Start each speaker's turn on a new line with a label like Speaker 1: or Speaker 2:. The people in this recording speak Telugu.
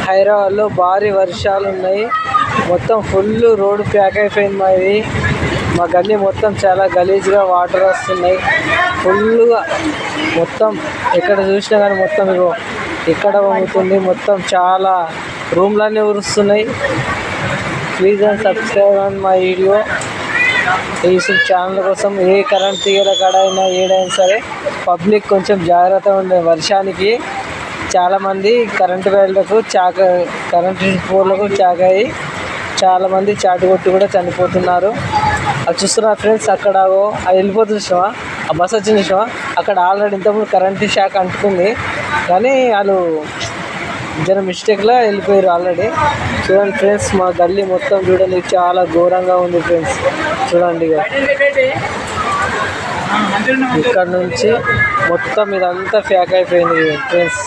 Speaker 1: హైదరాబాద్లో భారీ వర్షాలు ఉన్నాయి. మొత్తం ఫుల్ రోడ్డు ప్యాక్ అయిపోయింది. మా గల్లీ మొత్తం చాలా గలీజ్గా వాటర్ వస్తున్నాయి. ఫుల్గా మొత్తం ఎక్కడ చూసినా కానీ మొత్తం ఇగో ఇక్కడ వంగుతుంది. మొత్తం చాలా రూమ్లన్నీ ఉరుస్తున్నాయి. ప్లీజ్ అండ్ సబ్స్క్రైబ్ అండ్ మా వీడియో. ఈ ఛానల్ కోసం ఏ కరెంట్ తీగల కాడైనా ఏడైనా సరే పబ్లిక్ కొంచెం జాగ్రత్తగా ఉండే. వర్షానికి చాలామంది కరెంటు వైర్లకు కరెంటు పోల్లకు చాకాయి చాలామంది చాటుకొట్టి కూడా చనిపోతున్నారు. అది చూస్తున్నారు ఫ్రెండ్స్. అక్కడ అది వెళ్ళిపోతుంది చూసావా, ఆ బస్ వచ్చింది చూసావా, అక్కడ ఆల్రెడీ ఇంతకుముందు కరెంటు షాక్ అంటుకుంది కానీ వాళ్ళు జర మిస్టేక్లో వెళ్ళిపోయారు ఆల్రెడీ. చూడండి ఫ్రెండ్స్, మా గల్లీ మొత్తం చూడండి చాలా ఘోరంగా ఉంది ఫ్రెండ్స్. చూడండి ఇక్కడ నుంచి మొత్తం ఇదంతా ప్యాక్ అయిపోయింది ఫ్రెండ్స్.